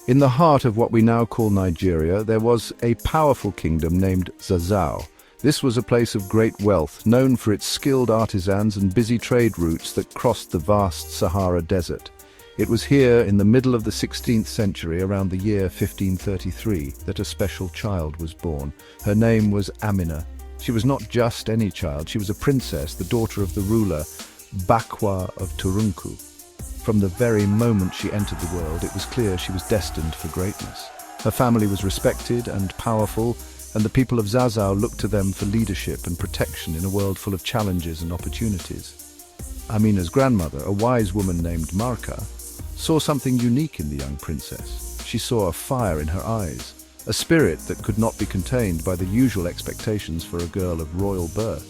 In the heart of what we now call Nigeria, there was a powerful kingdom named Zazzau. This was a place of great wealth, known for its skilled artisans and busy trade routes that crossed the vast Sahara Desert. It was here, in the middle of the 16th century, around the year 1533, that a special child was born. Her name was Amina. She was not just any child, she was a princess, the daughter of the ruler, Bakwa of Turunku. From the very moment she entered the world, it was clear she was destined for greatness. Her family was respected and powerful, and the people of Zazzau looked to them for leadership and protection in a world full of challenges and opportunities. Amina's grandmother, a wise woman named Marka, saw something unique in the young princess. She saw a fire in her eyes, a spirit that could not be contained by the usual expectations for a girl of royal birth.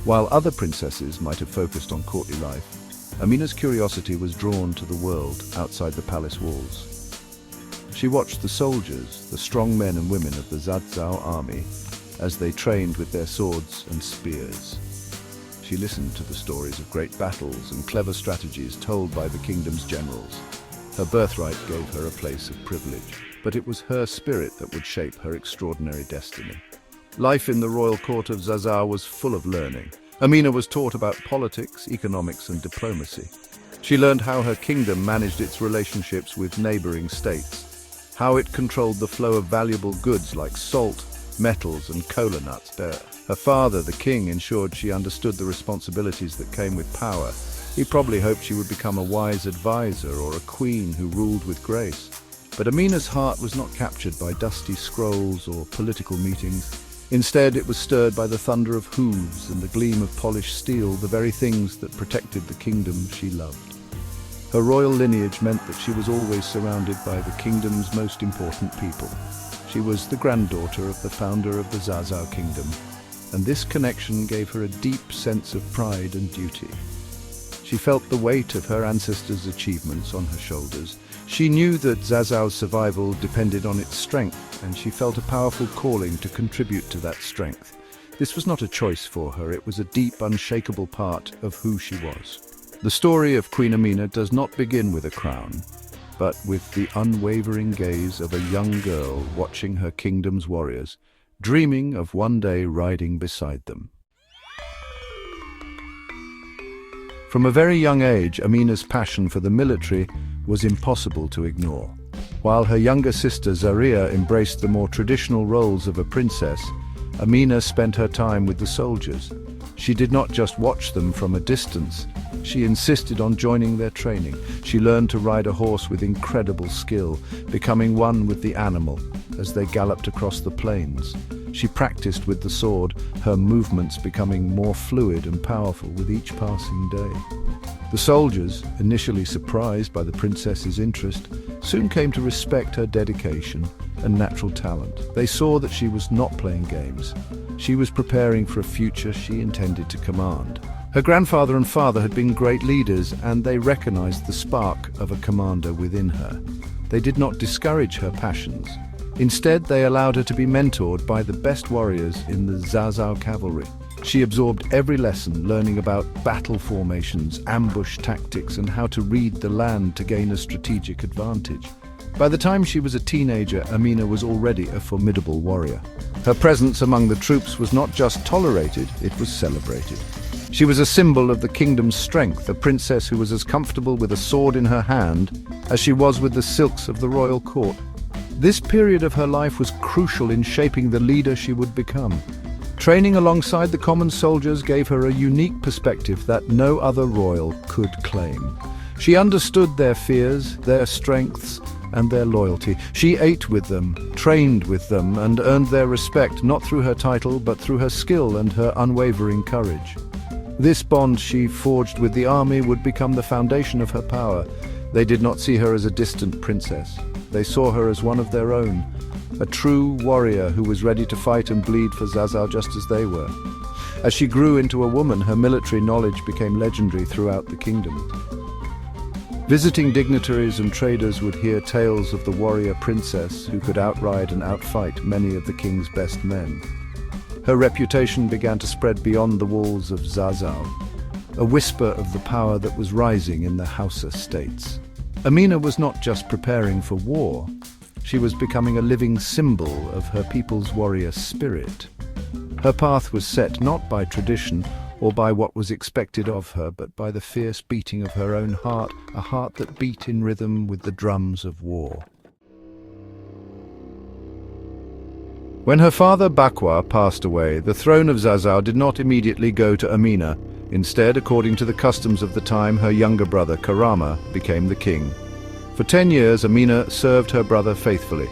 While other princesses might have focused on courtly life, Amina's curiosity was drawn to the world outside the palace walls. She watched the soldiers, the strong men and women of the Zazzau army, as they trained with their swords and spears. She listened to the stories of great battles and clever strategies told by the kingdom's generals. Her birthright gave her a place of privilege, but it was her spirit that would shape her extraordinary destiny. Life in the royal court of Zazzau was full of learning. Amina was taught about politics, economics, and diplomacy. She learned how her kingdom managed its relationships with neighboring states, how it controlled the flow of valuable goods like salt, metals, and kola nuts. Her father, the king, ensured she understood the responsibilities that came with power. He probably hoped she would become a wise advisor or a queen who ruled with grace. But Amina's heart was not captured by dusty scrolls or political meetings. Instead, it was stirred by the thunder of hooves and the gleam of polished steel, the very things that protected the kingdom she loved. Her royal lineage meant that she was always surrounded by the kingdom's most important people. She was the granddaughter of the founder of the Zazzau kingdom, and this connection gave her a deep sense of pride and duty. She felt the weight of her ancestors' achievements on her shoulders. She knew that Zazzau's survival depended on its strength, and she felt a powerful calling to contribute to that strength. This was not a choice for her, it was a deep, unshakable part of who she was. The story of Queen Amina does not begin with a crown, but with the unwavering gaze of a young girl watching her kingdom's warriors, dreaming of one day riding beside them. From a very young age, Amina's passion for the military was impossible to ignore. While her younger sister Zaria embraced the more traditional roles of a princess, Amina spent her time with the soldiers. She did not just watch them from a distance, she insisted on joining their training. She learned to ride a horse with incredible skill, becoming one with the animal as they galloped across the plains. She practiced with the sword, her movements becoming more fluid and powerful with each passing day. The soldiers, initially surprised by the princess's interest, soon came to respect her dedication and natural talent. They saw that she was not playing games. She was preparing for a future she intended to command. Her grandfather and father had been great leaders, and they recognized the spark of a commander within her. They did not discourage her passions. Instead, they allowed her to be mentored by the best warriors in the Zazzau cavalry. She absorbed every lesson, learning about battle formations, ambush tactics, and how to read the land to gain a strategic advantage. By the time she was a teenager, Amina was already a formidable warrior. Her presence among the troops was not just tolerated, it was celebrated. She was a symbol of the kingdom's strength, a princess who was as comfortable with a sword in her hand as she was with the silks of the royal court. This period of her life was crucial in shaping the leader she would become. Training alongside the common soldiers gave her a unique perspective that no other royal could claim. She understood their fears, their strengths, and their loyalty. She ate with them, trained with them, and earned their respect not through her title but through her skill and her unwavering courage. This bond she forged with the army would become the foundation of her power. They did not see her as a distant princess. They saw her as one of their own, a true warrior who was ready to fight and bleed for Zazzau just as they were. As she grew into a woman, her military knowledge became legendary throughout the kingdom. Visiting dignitaries and traders would hear tales of the warrior princess who could outride and outfight many of the king's best men. Her reputation began to spread beyond the walls of Zazzau, a whisper of the power that was rising in the Hausa states. Amina was not just preparing for war. She was becoming a living symbol of her people's warrior spirit. Her path was set not by tradition or by what was expected of her, but by the fierce beating of her own heart, a heart that beat in rhythm with the drums of war. When her father Bakwa passed away, the throne of Zazzau did not immediately go to Amina. Instead, according to the customs of the time, her younger brother Karama became the king. For 10 years, Amina served her brother faithfully.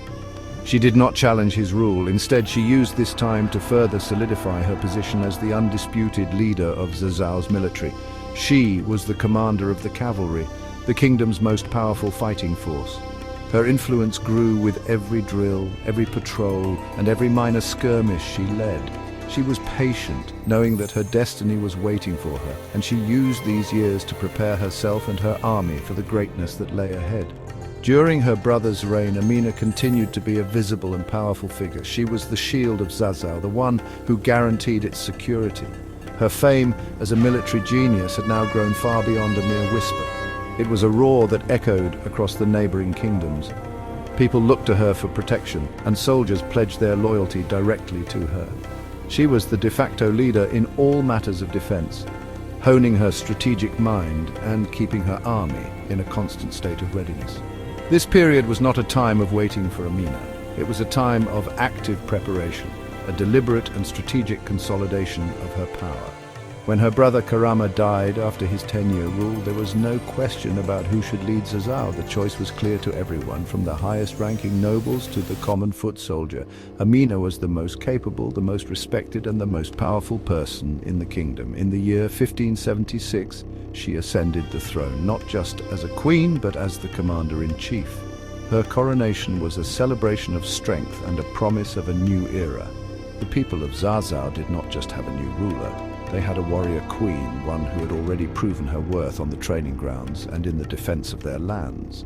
She did not challenge his rule. Instead, she used this time to further solidify her position as the undisputed leader of Zazzau's military. She was the commander of the cavalry, the kingdom's most powerful fighting force. Her influence grew with every drill, every patrol, and every minor skirmish she led. She was patient, knowing that her destiny was waiting for her, and she used these years to prepare herself and her army for the greatness that lay ahead. During her brother's reign, Amina continued to be a visible and powerful figure. She was the shield of Zazzau, the one who guaranteed its security. Her fame as a military genius had now grown far beyond a mere whisper. It was a roar that echoed across the neighboring kingdoms. People looked to her for protection, and soldiers pledged their loyalty directly to her. She was the de facto leader in all matters of defense, honing her strategic mind and keeping her army in a constant state of readiness. This period was not a time of waiting for Amina. It was a time of active preparation, a deliberate and strategic consolidation of her power. When her brother Karama died after his 10-year rule, there was no question about who should lead Zazzau. The choice was clear to everyone, from the highest-ranking nobles to the common foot soldier. Amina was the most capable, the most respected, and the most powerful person in the kingdom. In the year 1576, she ascended the throne, not just as a queen, but as the commander-in-chief. Her coronation was a celebration of strength and a promise of a new era. The people of Zazzau did not just have a new ruler. They had a warrior queen, one who had already proven her worth on the training grounds and in the defense of their lands.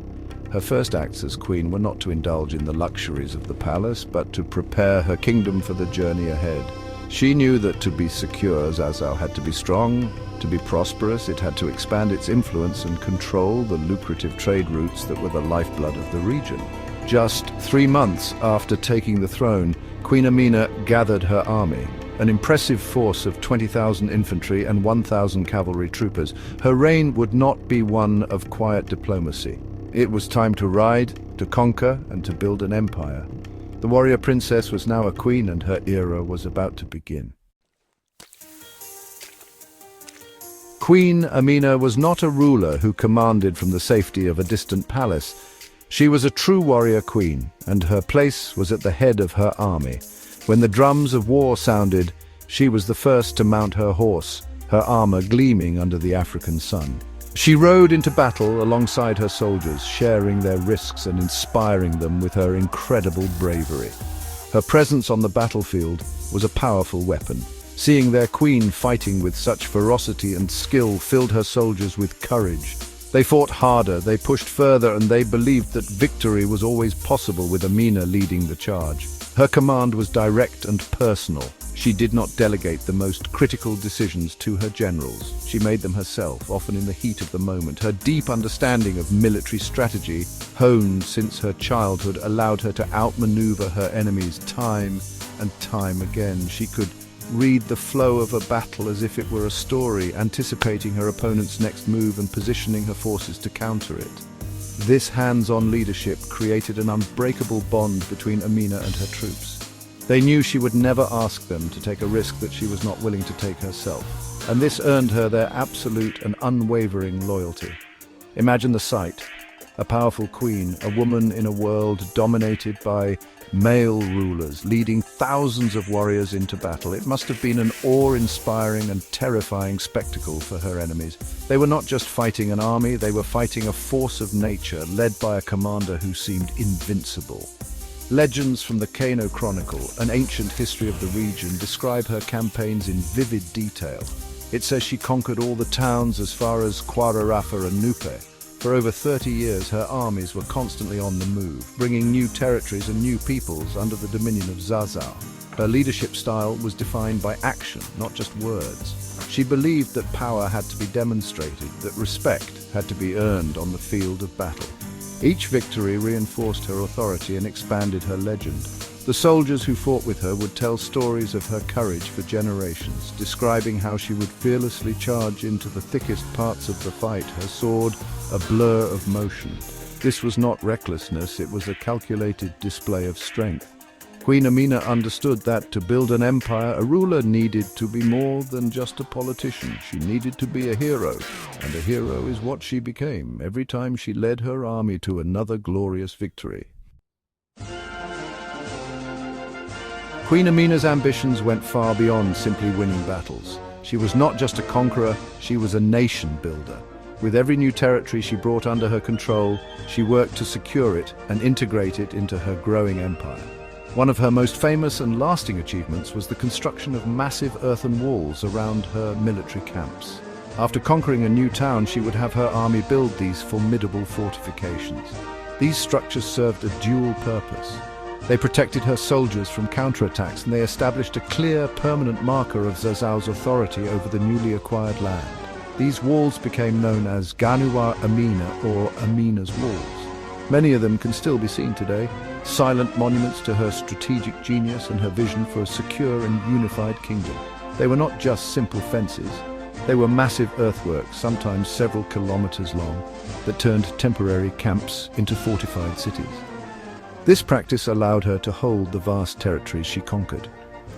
Her first acts as queen were not to indulge in the luxuries of the palace, but to prepare her kingdom for the journey ahead. She knew that to be secure, Zazzau had to be strong. To be prosperous, it had to expand its influence and control the lucrative trade routes that were the lifeblood of the region. Just 3 months after taking the throne, Queen Amina gathered her army, an impressive force of 20,000 infantry and 1,000 cavalry troopers. Her reign would not be one of quiet diplomacy. It was time to ride, to conquer, and to build an empire. The warrior princess was now a queen, and her era was about to begin. Queen Amina was not a ruler who commanded from the safety of a distant palace. She was a true warrior queen, and her place was at the head of her army. When the drums of war sounded, she was the first to mount her horse, her armor gleaming under the African sun. She rode into battle alongside her soldiers, sharing their risks and inspiring them with her incredible bravery. Her presence on the battlefield was a powerful weapon. Seeing their queen fighting with such ferocity and skill filled her soldiers with courage. They fought harder, they pushed further, and they believed that victory was always possible with Amina leading the charge. Her command was direct and personal. She did not delegate the most critical decisions to her generals. She made them herself, often in the heat of the moment. Her deep understanding of military strategy, honed since her childhood, allowed her to outmaneuver her enemies time and time again. She could read the flow of a battle as if it were a story, anticipating her opponent's next move and positioning her forces to counter it. This hands-on leadership created an unbreakable bond between Amina and her troops. They knew she would never ask them to take a risk that she was not willing to take herself, and this earned her their absolute and unwavering loyalty. Imagine the sight: a powerful queen, a woman in a world dominated by male rulers, leading thousands of warriors into battle. It must have been an awe-inspiring and terrifying spectacle for her enemies. They were not just fighting an army, they were fighting a force of nature, led by a commander who seemed invincible. Legends from the Kano Chronicle, an ancient history of the region, describe her campaigns in vivid detail. It says she conquered all the towns as far as Kwararafa and Nupe. For over 30 years, her armies were constantly on the move, bringing new territories and new peoples under the dominion of Zazzau. Her leadership style was defined by action, not just words. She believed that power had to be demonstrated, that respect had to be earned on the field of battle. Each victory reinforced her authority and expanded her legend. The soldiers who fought with her would tell stories of her courage for generations, describing how she would fearlessly charge into the thickest parts of the fight, her sword a blur of motion. This was not recklessness, it was a calculated display of strength. Queen Amina understood that to build an empire, a ruler needed to be more than just a politician. She needed to be a hero, and a hero is what she became every time she led her army to another glorious victory. Queen Amina's ambitions went far beyond simply winning battles. She was not just a conqueror, she was a nation builder. With every new territory she brought under her control, she worked to secure it and integrate it into her growing empire. One of her most famous and lasting achievements was the construction of massive earthen walls around her military camps. After conquering a new town, she would have her army build these formidable fortifications. These structures served a dual purpose. They protected her soldiers from counterattacks, and they established a clear, permanent marker of Zazzau's authority over the newly acquired land. These walls became known as Ganuwa Amina, or Amina's Walls. Many of them can still be seen today, silent monuments to her strategic genius and her vision for a secure and unified kingdom. They were not just simple fences. They were massive earthworks, sometimes several kilometers long, that turned temporary camps into fortified cities. This practice allowed her to hold the vast territories she conquered.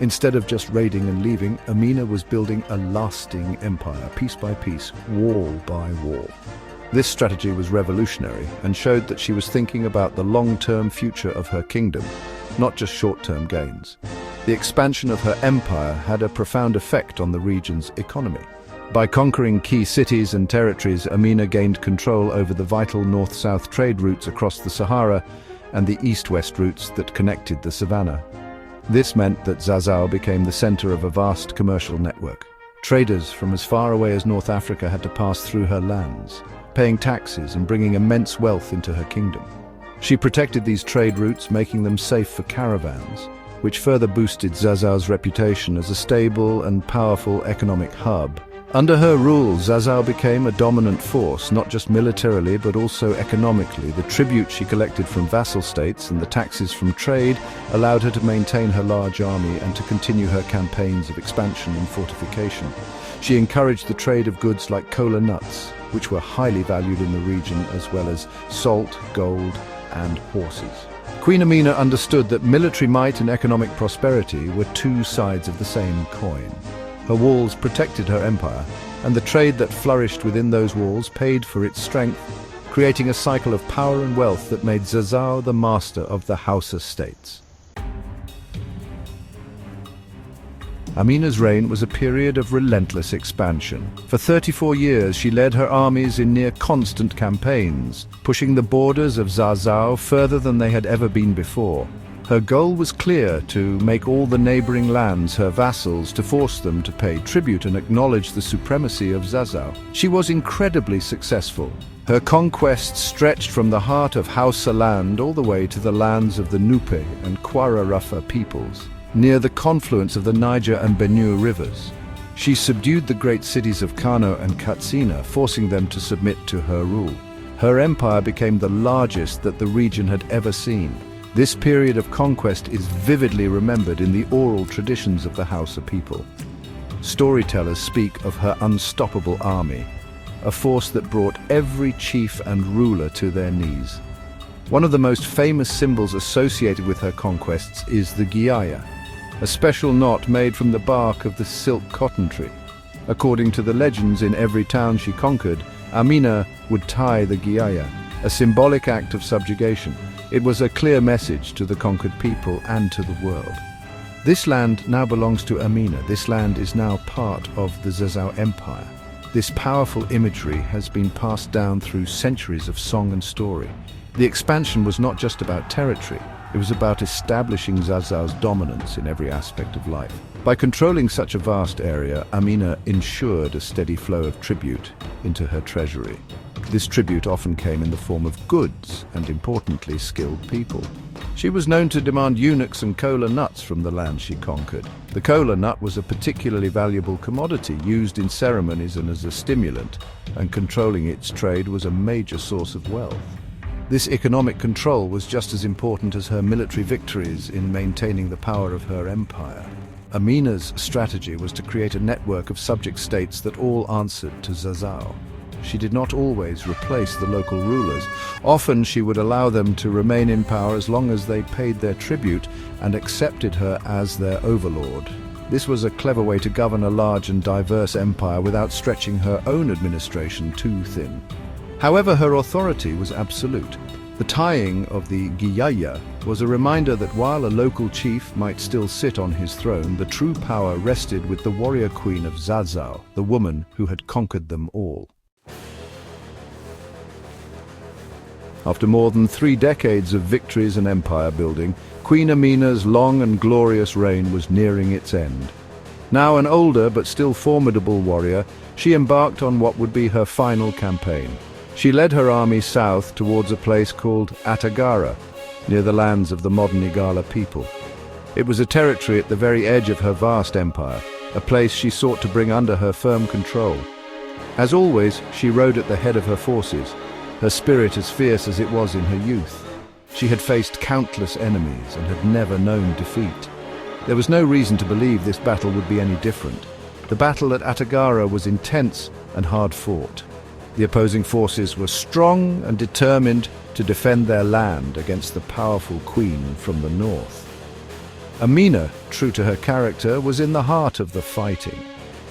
Instead of just raiding and leaving, Amina was building a lasting empire, piece by piece, wall by wall. This strategy was revolutionary and showed that she was thinking about the long-term future of her kingdom, not just short-term gains. The expansion of her empire had a profound effect on the region's economy. By conquering key cities and territories, Amina gained control over the vital north-south trade routes across the Sahara and the east-west routes that connected the savannah. This meant that Zazzau became the center of a vast commercial network. Traders from as far away as North Africa had to pass through her lands, paying taxes and bringing immense wealth into her kingdom. She protected these trade routes, making them safe for caravans, which further boosted Zazzau's reputation as a stable and powerful economic hub. Under her rule, Zazzau became a dominant force, not just militarily but also economically. The tribute she collected from vassal states and the taxes from trade allowed her to maintain her large army and to continue her campaigns of expansion and fortification. She encouraged the trade of goods like kola nuts, which were highly valued in the region, as well as salt, gold, and horses. Queen Amina understood that military might and economic prosperity were two sides of the same coin. Her walls protected her empire, and the trade that flourished within those walls paid for its strength, creating a cycle of power and wealth that made Zazzau the master of the Hausa states. Amina's reign was a period of relentless expansion. For 34 years, she led her armies in near-constant campaigns, pushing the borders of Zazzau further than they had ever been before. Her goal was clear: to make all the neighboring lands her vassals, to force them to pay tribute and acknowledge the supremacy of Zazzau. She was incredibly successful. Her conquests stretched from the heart of Hausa land all the way to the lands of the Nupe and Kwara-Rafa peoples, near the confluence of the Niger and Benue rivers. She subdued the great cities of Kano and Katsina, forcing them to submit to her rule. Her empire became the largest that the region had ever seen. This period of conquest is vividly remembered in the oral traditions of the Hausa people. Storytellers speak of her unstoppable army, a force that brought every chief and ruler to their knees. One of the most famous symbols associated with her conquests is the gyaya, a special knot made from the bark of the silk cotton tree. According to the legends, in every town she conquered, Amina would tie the gyaya, a symbolic act of subjugation. It was a clear message to the conquered people and to the world. This land now belongs to Amina. This land is now part of the Zazzau Empire. This powerful imagery has been passed down through centuries of song and story. The expansion was not just about territory. It was about establishing Zazzau's dominance in every aspect of life. By controlling such a vast area, Amina ensured a steady flow of tribute into her treasury. This tribute often came in the form of goods and, importantly, skilled people. She was known to demand eunuchs and kola nuts from the land she conquered. The kola nut was a particularly valuable commodity used in ceremonies and as a stimulant, and controlling its trade was a major source of wealth. This economic control was just as important as her military victories in maintaining the power of her empire. Amina's strategy was to create a network of subject states that all answered to Zazzau. She did not always replace the local rulers. Often she would allow them to remain in power as long as they paid their tribute and accepted her as their overlord. This was a clever way to govern a large and diverse empire without stretching her own administration too thin. However, her authority was absolute. The tying of the Giyaya was a reminder that while a local chief might still sit on his throne, the true power rested with the warrior queen of Zazzau, the woman who had conquered them all. After more than 3 decades of victories and empire building, Queen Amina's long and glorious reign was nearing its end. Now an older but still formidable warrior, she embarked on what would be her final campaign. She led her army south towards a place called Atagara, near the lands of the modern Igala people. It was a territory at the very edge of her vast empire, a place she sought to bring under her firm control. As always, she rode at the head of her forces, her spirit as fierce as it was in her youth. She had faced countless enemies and had never known defeat. There was no reason to believe this battle would be any different. The battle at Atagara was intense and hard fought. The opposing forces were strong and determined to defend their land against the powerful queen from the north. Amina, true to her character, was in the heart of the fighting.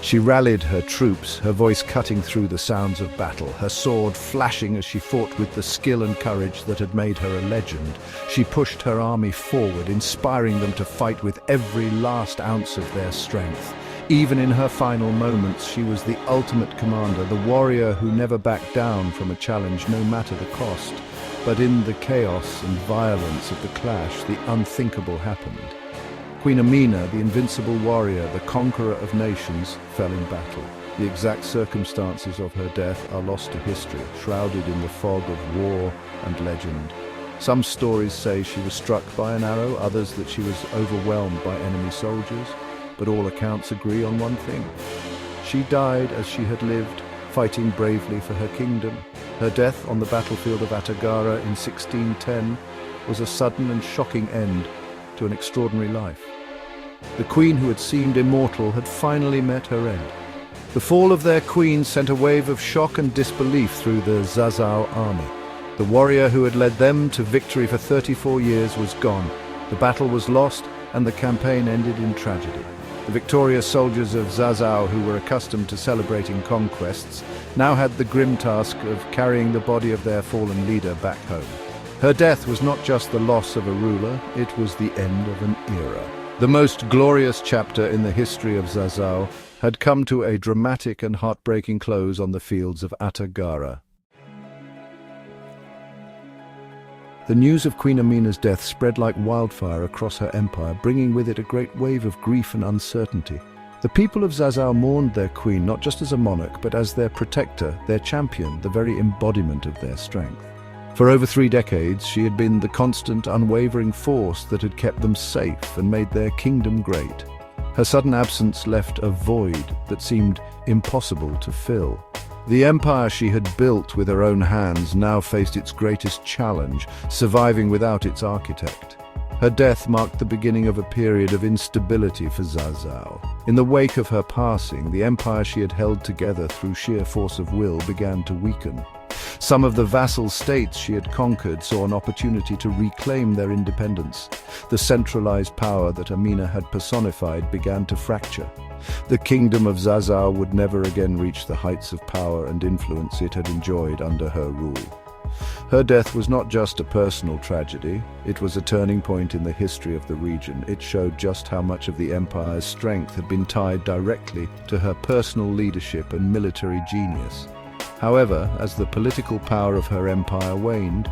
She rallied her troops, her voice cutting through the sounds of battle, her sword flashing as she fought with the skill and courage that had made her a legend. She pushed her army forward, inspiring them to fight with every last ounce of their strength. Even in her final moments, she was the ultimate commander, the warrior who never backed down from a challenge, no matter the cost. But in the chaos and violence of the clash, the unthinkable happened. Queen Amina, the invincible warrior, the conqueror of nations, fell in battle. The exact circumstances of her death are lost to history, shrouded in the fog of war and legend. Some stories say she was struck by an arrow, others that she was overwhelmed by enemy soldiers. But all accounts agree on one thing. She died as she had lived, fighting bravely for her kingdom. Her death on the battlefield of Atagara in 1610 was a sudden and shocking end to an extraordinary life. The queen who had seemed immortal had finally met her end. The fall of their queen sent a wave of shock and disbelief through the Zazzau army. The warrior who had led them to victory for 34 years was gone. The battle was lost and the campaign ended in tragedy. The victorious soldiers of Zazzau, who were accustomed to celebrating conquests, now had the grim task of carrying the body of their fallen leader back home. Her death was not just the loss of a ruler, it was the end of an era. The most glorious chapter in the history of Zazzau had come to a dramatic and heartbreaking close on the fields of Atagara. The news of Queen Amina's death spread like wildfire across her empire, bringing with it a great wave of grief and uncertainty. The people of Zazzau mourned their queen not just as a monarch, but as their protector, their champion, the very embodiment of their strength. For over 3 decades, she had been the constant, unwavering force that had kept them safe and made their kingdom great. Her sudden absence left a void that seemed impossible to fill. The empire she had built with her own hands now faced its greatest challenge, surviving without its architect. Her death marked the beginning of a period of instability for Zazzau. In the wake of her passing, the empire she had held together through sheer force of will began to weaken. Some of the vassal states she had conquered saw an opportunity to reclaim their independence. The centralized power that Amina had personified began to fracture. The kingdom of Zazzau would never again reach the heights of power and influence it had enjoyed under her rule. Her death was not just a personal tragedy, it was a turning point in the history of the region. It showed just how much of the empire's strength had been tied directly to her personal leadership and military genius. However, as the political power of her empire waned,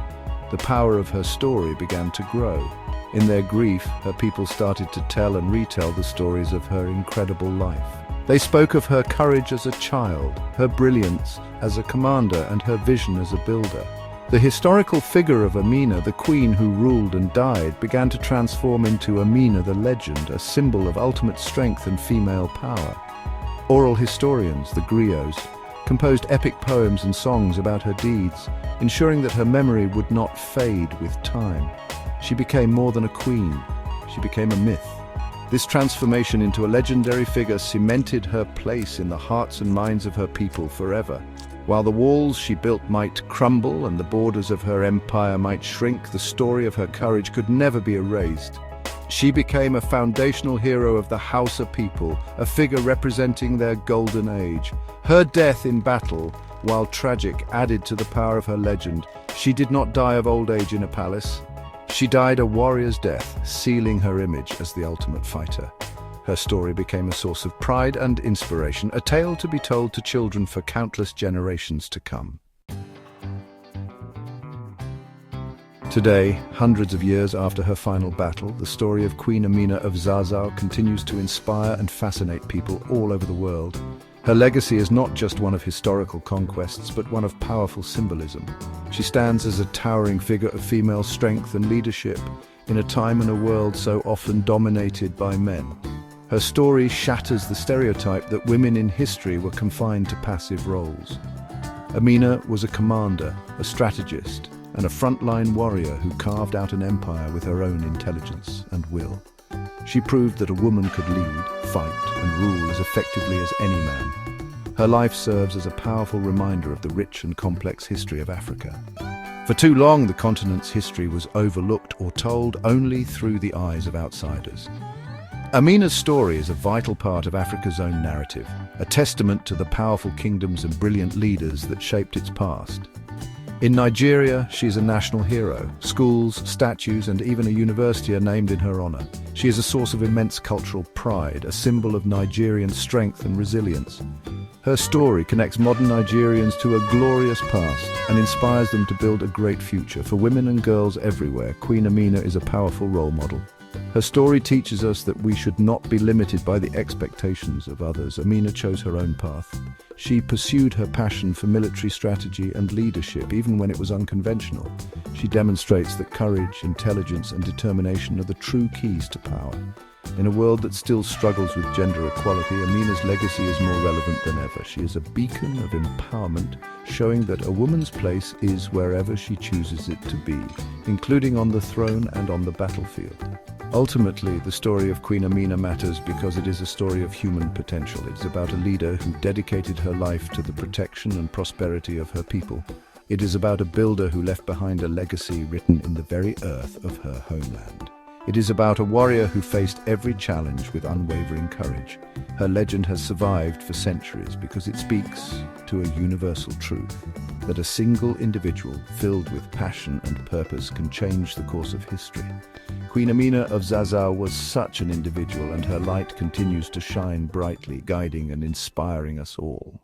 the power of her story began to grow. In their grief, her people started to tell and retell the stories of her incredible life. They spoke of her courage as a child, her brilliance as a commander, and her vision as a builder. The historical figure of Amina, the queen who ruled and died, began to transform into Amina the legend, a symbol of ultimate strength and female power. Oral historians, the griots, composed epic poems and songs about her deeds, ensuring that her memory would not fade with time. She became more than a queen. She became a myth. This transformation into a legendary figure cemented her place in the hearts and minds of her people forever. While the walls she built might crumble and the borders of her empire might shrink, the story of her courage could never be erased. She became a foundational hero of the Hausa people, a figure representing their golden age. Her death in battle, while tragic, added to the power of her legend. She did not die of old age in a palace. She died a warrior's death, sealing her image as the ultimate fighter. Her story became a source of pride and inspiration, a tale to be told to children for countless generations to come. Today, hundreds of years after her final battle, the story of Queen Amina of Zazzau continues to inspire and fascinate people all over the world. Her legacy is not just one of historical conquests, but one of powerful symbolism. She stands as a towering figure of female strength and leadership in a time and a world so often dominated by men. Her story shatters the stereotype that women in history were confined to passive roles. Amina was a commander, a strategist, and a frontline warrior who carved out an empire with her own intelligence and will. She proved that a woman could lead, fight, and rule as effectively as any man. Her life serves as a powerful reminder of the rich and complex history of Africa. For too long, the continent's history was overlooked or told only through the eyes of outsiders. Amina's story is a vital part of Africa's own narrative, a testament to the powerful kingdoms and brilliant leaders that shaped its past. In Nigeria, she is a national hero. Schools, statues, and even a university are named in her honor. She is a source of immense cultural pride, a symbol of Nigerian strength and resilience. Her story connects modern Nigerians to a glorious past and inspires them to build a great future. For women and girls everywhere, Queen Amina is a powerful role model. Her story teaches us that we should not be limited by the expectations of others. Amina chose her own path. She pursued her passion for military strategy and leadership, even when it was unconventional. She demonstrates that courage, intelligence, and determination are the true keys to power. In a world that still struggles with gender equality, Amina's legacy is more relevant than ever. She is a beacon of empowerment, showing that a woman's place is wherever she chooses it to be, including on the throne and on the battlefield. Ultimately, the story of Queen Amina matters because it is a story of human potential. It's about a leader who dedicated her life to the protection and prosperity of her people. It is about a builder who left behind a legacy written in the very earth of her homeland. It is about a warrior who faced every challenge with unwavering courage. Her legend has survived for centuries because it speaks to a universal truth, that a single individual filled with passion and purpose can change the course of history. Queen Amina of Zazzau was such an individual, and her light continues to shine brightly, guiding and inspiring us all.